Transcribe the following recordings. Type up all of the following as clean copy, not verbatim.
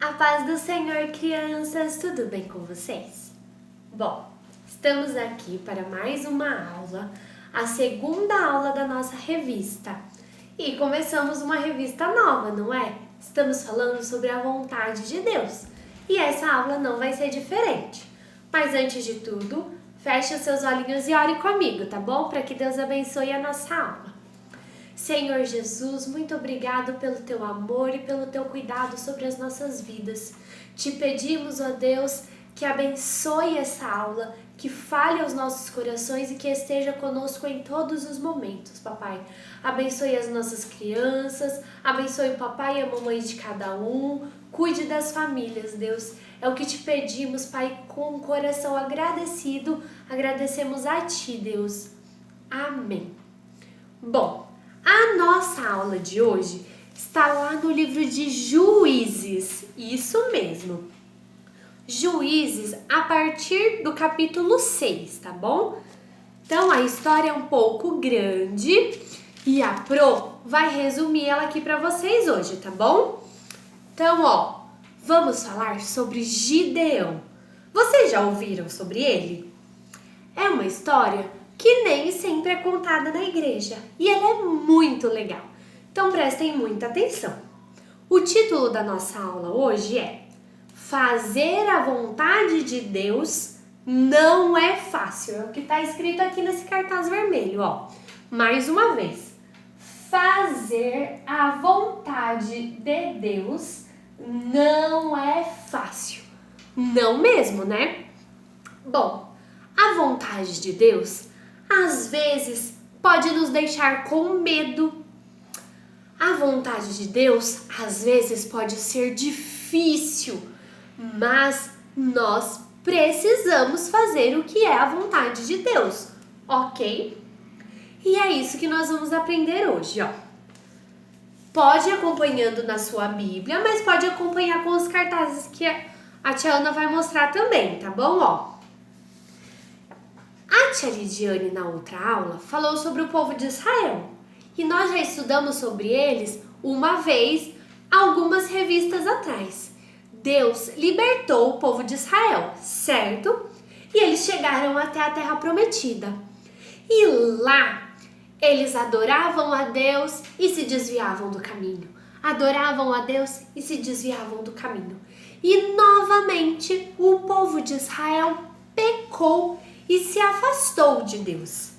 A paz do Senhor, crianças, tudo bem com vocês? Bom, estamos aqui para mais uma aula, a segunda aula da nossa revista. E começamos uma revista nova, não é? Estamos falando sobre a vontade de Deus. E essa aula não vai ser diferente. Mas antes de tudo, feche os seus olhinhos e ore comigo, tá bom? Para que Deus abençoe a nossa aula. Senhor Jesus, muito obrigado pelo teu amor e pelo teu cuidado sobre as nossas vidas. Te pedimos, ó Deus, que abençoe essa aula, que fale aos nossos corações e que esteja conosco em todos os momentos, papai. Abençoe as nossas crianças, abençoe o papai e a mamãe de cada um, cuide das famílias, Deus. É o que te pedimos, Pai, com um coração agradecido, agradecemos a Ti, Deus. Amém. Bom, a nossa aula de hoje está lá no livro de Juízes, isso mesmo. Juízes a partir do capítulo 6, tá bom? Então a história é um pouco grande e a Pro vai resumir ela aqui para vocês hoje, tá bom? Então, vamos falar sobre Gideão. Vocês já ouviram sobre ele? É uma história que nem sempre é contada na igreja e ela é muito legal. Então prestem muita atenção. O título da nossa aula hoje é Fazer a vontade de Deus não é fácil. É o que está escrito aqui nesse cartaz vermelho, Mais uma vez. Fazer a vontade de Deus não é fácil. Não mesmo, né? Bom, a vontade de Deus às vezes pode nos deixar com medo. A vontade de Deus às vezes pode ser difícil, mas nós precisamos fazer o que é a vontade de Deus, ok? E é isso que nós vamos aprender hoje, Pode ir acompanhando na sua Bíblia, mas pode acompanhar com os cartazes que a tia Ana vai mostrar também, tá bom, A tia Lidiane, na outra aula, falou sobre o povo de Israel. E nós já estudamos sobre eles uma vez, algumas revistas atrás. Deus libertou o povo de Israel, certo? E eles chegaram até a Terra Prometida. E lá, eles adoravam a Deus e se desviavam do caminho. Adoravam a Deus e se desviavam do caminho. E novamente, o povo de Israel pecou e se afastou de Deus.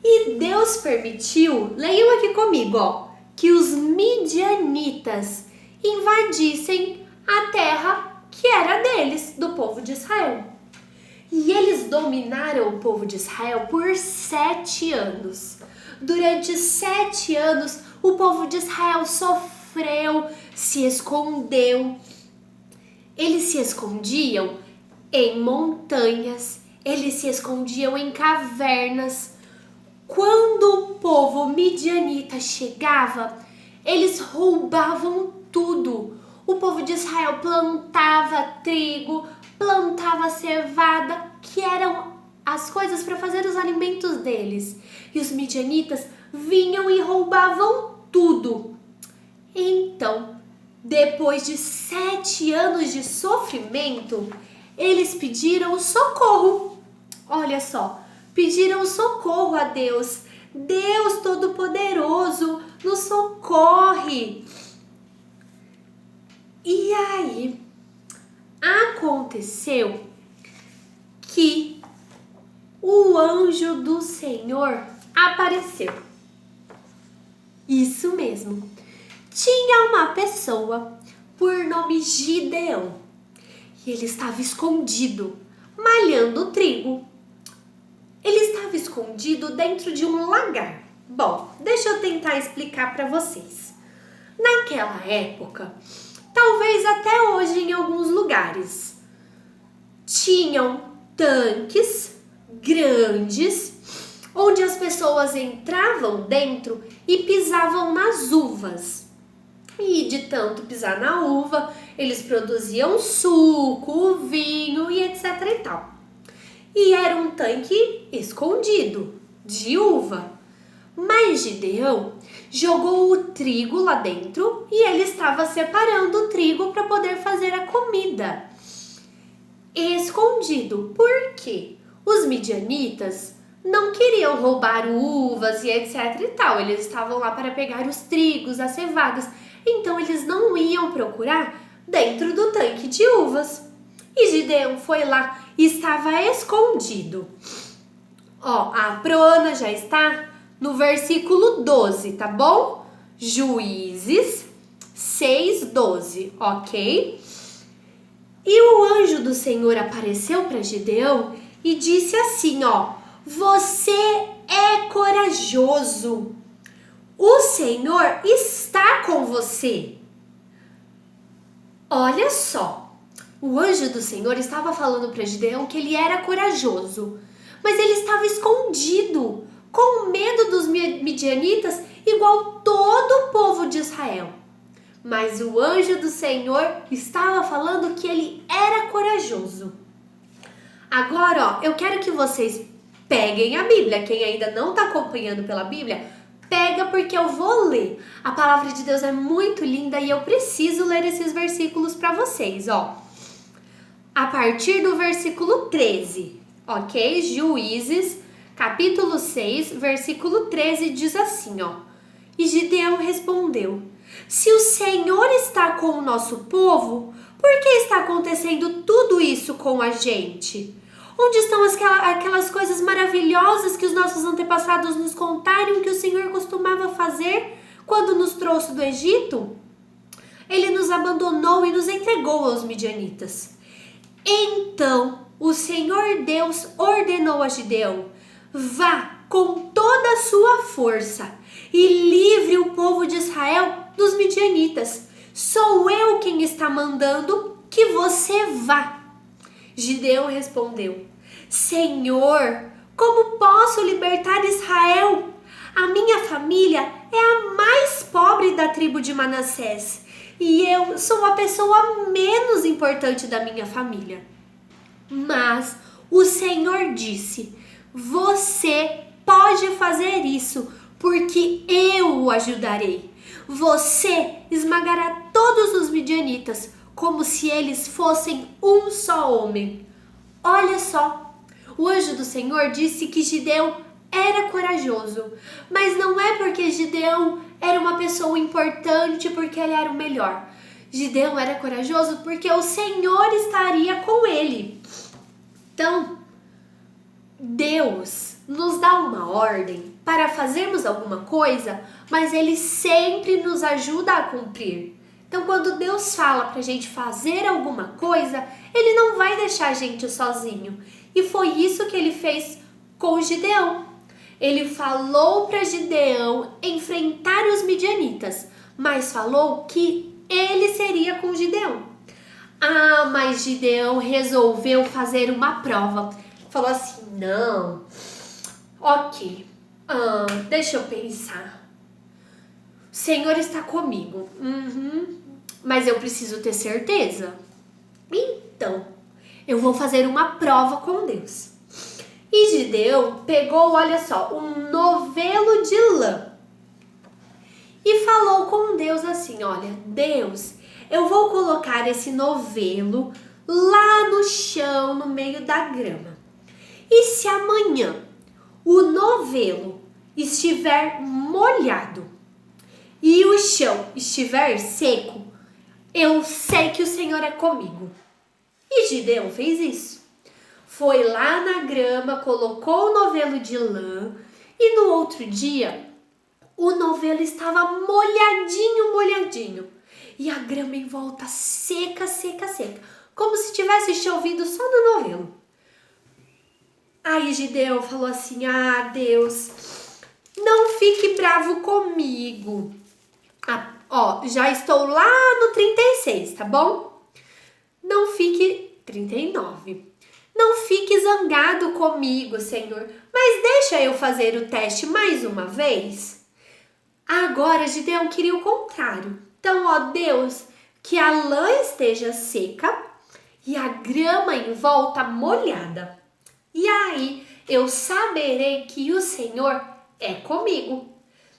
E Deus permitiu, leiam aqui comigo, que os midianitas invadissem a terra que era deles, do povo de Israel. E eles dominaram o povo de Israel por 7 anos. Durante 7 anos, o povo de Israel sofreu, se escondeu. Eles se escondiam em montanhas, eles se escondiam em cavernas. Quando o povo midianita chegava, eles roubavam tudo. O povo de Israel plantava trigo, plantava cevada, que eram as coisas para fazer os alimentos deles. E os midianitas vinham e roubavam tudo. Então, depois de 7 anos de sofrimento, eles pediram socorro. Olha só, pediram socorro a Deus. Deus Todo-Poderoso, nos socorre. E aí, aconteceu que o anjo do Senhor apareceu. Isso mesmo. Tinha uma pessoa por nome Gideão. E ele estava escondido, malhando trigo. Ele estava escondido dentro de um lagar. Bom, deixa eu tentar explicar para vocês. Naquela época, talvez até hoje em alguns lugares, tinham tanques grandes onde as pessoas entravam dentro e pisavam nas uvas. E de tanto pisar na uva, eles produziam suco, vinho e etc e tal. E era um tanque escondido, de uva. Mas Gideão jogou o trigo lá dentro e ele estava separando o trigo para poder poder fazer a comida escondido. Por quê? Os midianitas não queriam roubar uvas e etc e tal. Eles estavam lá para pegar os trigos, as cevadas. Então eles não iam procurar dentro do tanque de uvas. E Gideão foi lá e estava escondido. Ó, a Proana já está no versículo 12, tá bom? Juízes 6:12, ok? E o anjo do Senhor apareceu para Gideão e disse assim, ó: você é corajoso. O Senhor está com você. Olha só, o anjo do Senhor estava falando para Gideão que ele era corajoso, mas ele estava escondido, com medo dos midianitas, igual todo o povo de Israel. Mas o anjo do Senhor estava falando que ele era corajoso. Agora, ó, eu quero que vocês peguem a Bíblia. Quem ainda não está acompanhando pela Bíblia, pega porque eu vou ler. A palavra de Deus é muito linda e eu preciso ler esses versículos para vocês, ó. A partir do versículo 13, ok? Juízes, capítulo 6, versículo 13 diz assim, ó: e Gideão respondeu: se o Senhor está com o nosso povo, por que está acontecendo tudo isso com a gente? Onde estão aquelas coisas maravilhosas que os nossos antepassados nos contaram que o Senhor costumava fazer quando nos trouxe do Egito? Ele nos abandonou e nos entregou aos midianitas. Então o Senhor Deus ordenou a Gideão: vá com toda a sua força e livre o povo de Israel dos midianitas. Sou eu quem está mandando que você vá. Gideão respondeu: Senhor, como posso libertar Israel? A minha família é a mais pobre da tribo de Manassés e eu sou a pessoa menos importante da minha família. Mas o Senhor disse: você pode fazer isso, porque eu o ajudarei. Você esmagará todos os midianitas, como se eles fossem um só homem. Olha só, o anjo do Senhor disse que Gideão era corajoso, mas não é porque Gideão era uma pessoa importante, porque ele era o melhor. Gideão era corajoso porque o Senhor estaria com ele. Então, Deus nos dá uma ordem para fazermos alguma coisa, mas Ele sempre nos ajuda a cumprir. Então, quando Deus fala para a gente fazer alguma coisa, Ele não vai deixar a gente sozinho. E foi isso que Ele fez com Gideão. Ele falou para Gideão enfrentar os midianitas, mas falou que ele seria com Gideão. Ah, mas Gideão resolveu fazer uma prova. Falou assim, não, ok, deixa eu pensar. O Senhor está comigo, mas eu preciso ter certeza. Então, eu vou fazer uma prova com Deus. E Gideão pegou, olha só, um novelo de lã e falou com Deus assim, olha, Deus, eu vou colocar esse novelo lá no chão, no meio da grama. E se amanhã o novelo estiver molhado e o chão estiver seco, eu sei que o Senhor é comigo. E Gideão fez isso. Foi lá na grama, colocou o novelo de lã e no outro dia o novelo estava molhadinho. E a grama em volta seca, como se tivesse chovido só no novelo. Aí Gideão falou assim, Deus, não fique bravo comigo. Já estou lá no 36, tá bom? Não fique... 39. Não fique zangado comigo, Senhor, mas deixa eu fazer o teste mais uma vez. Agora Gideão queria o contrário. Então, Deus, que a lã esteja seca e a grama em volta molhada. E aí eu saberei que o Senhor é comigo.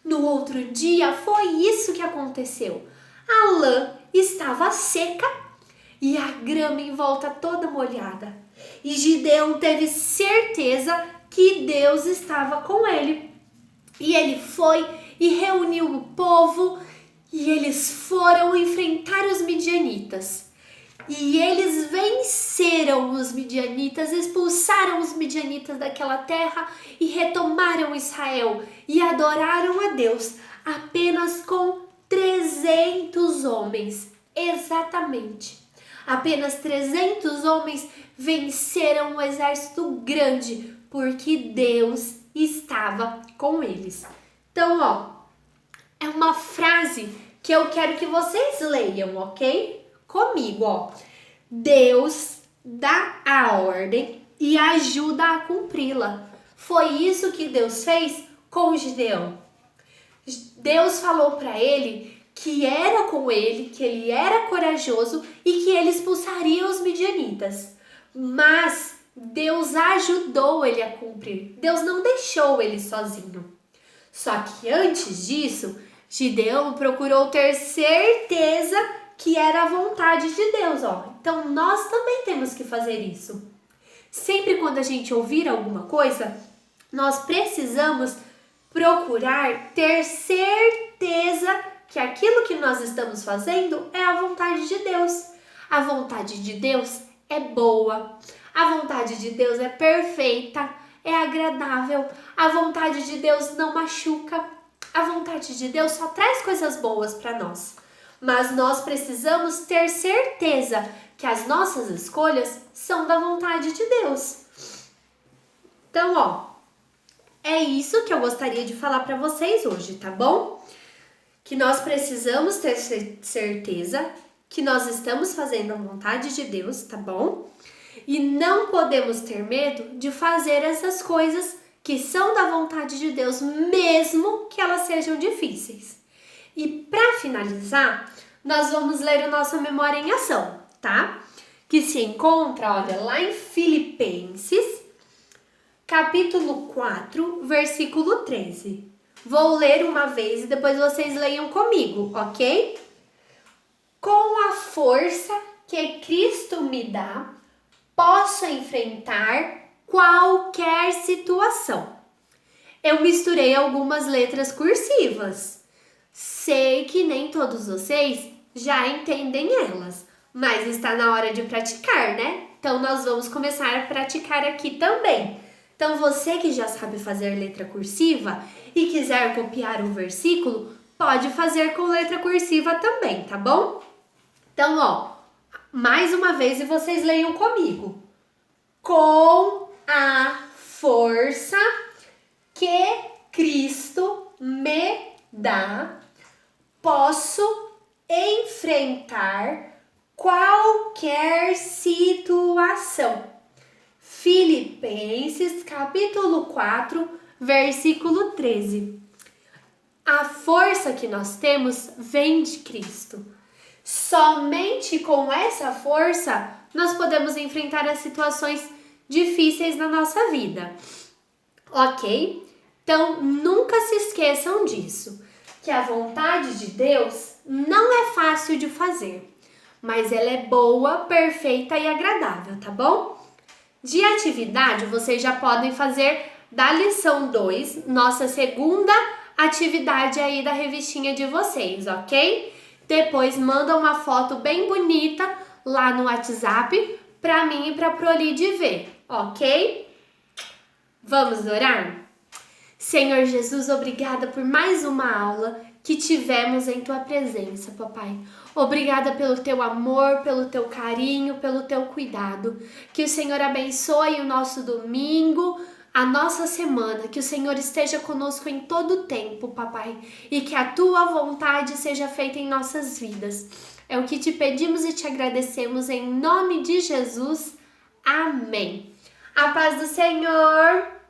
No outro dia foi isso que aconteceu. A lã estava seca e a grama em volta toda molhada. E Gideão teve certeza que Deus estava com ele. E ele foi e reuniu o povo e eles foram enfrentar os midianitas. E eles venceram os midianitas, expulsaram os midianitas daquela terra e retomaram Israel e adoraram a Deus apenas com 300 homens. Exatamente. Apenas 300 homens venceram um exército grande porque Deus estava com eles. Então, é uma frase que eu quero que vocês leiam, ok? Comigo, Deus dá a ordem e ajuda a cumpri-la. Foi isso que Deus fez com Gideão. Deus falou para ele que era com ele, que ele era corajoso e que ele expulsaria os midianitas. Mas Deus ajudou ele a cumprir. Deus não deixou ele sozinho. Só que antes disso, Gideão procurou ter certeza que era a vontade de Deus, Então nós também temos que fazer isso. Sempre quando a gente ouvir alguma coisa, nós precisamos procurar ter certeza que aquilo que nós estamos fazendo é a vontade de Deus. A vontade de Deus é boa. A vontade de Deus é perfeita, é agradável. A vontade de Deus não machuca. A vontade de Deus só traz coisas boas para nós. Mas nós precisamos ter certeza que as nossas escolhas são da vontade de Deus. Então, é isso que eu gostaria de falar para vocês hoje, tá bom? Que nós precisamos ter certeza que nós estamos fazendo a vontade de Deus, tá bom? E não podemos ter medo de fazer essas coisas que são da vontade de Deus, mesmo que elas sejam difíceis. E para finalizar, nós vamos ler o nosso Memória em Ação, tá? Que se encontra, lá em Filipenses, capítulo 4, versículo 13. Vou ler uma vez e depois vocês leiam comigo, ok? Com a força que Cristo me dá, posso enfrentar qualquer situação. Eu misturei algumas letras cursivas. Sei que nem todos vocês já entendem elas, mas está na hora de praticar, né? Então nós vamos começar a praticar aqui também. Então você que já sabe fazer letra cursiva e quiser copiar um versículo, pode fazer com letra cursiva também, tá bom? Então, mais uma vez e vocês leiam comigo. Com a força que Cristo me dá, posso enfrentar qualquer situação. Filipenses, capítulo 4, versículo 13. A força que nós temos vem de Cristo. Somente com essa força nós podemos enfrentar as situações difíceis na nossa vida. Ok? Então, nunca se esqueçam disso, que a vontade de Deus não é fácil de fazer, mas ela é boa, perfeita e agradável, tá bom? De atividade, vocês já podem fazer da lição 2, nossa segunda atividade aí da revistinha de vocês, ok? Depois manda uma foto bem bonita lá no WhatsApp para mim e para a Prolide ver, ok? Vamos orar? Senhor Jesus, obrigada por mais uma aula que tivemos em Tua presença, papai. Obrigada pelo Teu amor, pelo Teu carinho, pelo Teu cuidado. Que o Senhor abençoe o nosso domingo, a nossa semana. Que o Senhor esteja conosco em todo o tempo, papai. E que a Tua vontade seja feita em nossas vidas. É o que te pedimos e te agradecemos em nome de Jesus. Amém. A paz do Senhor.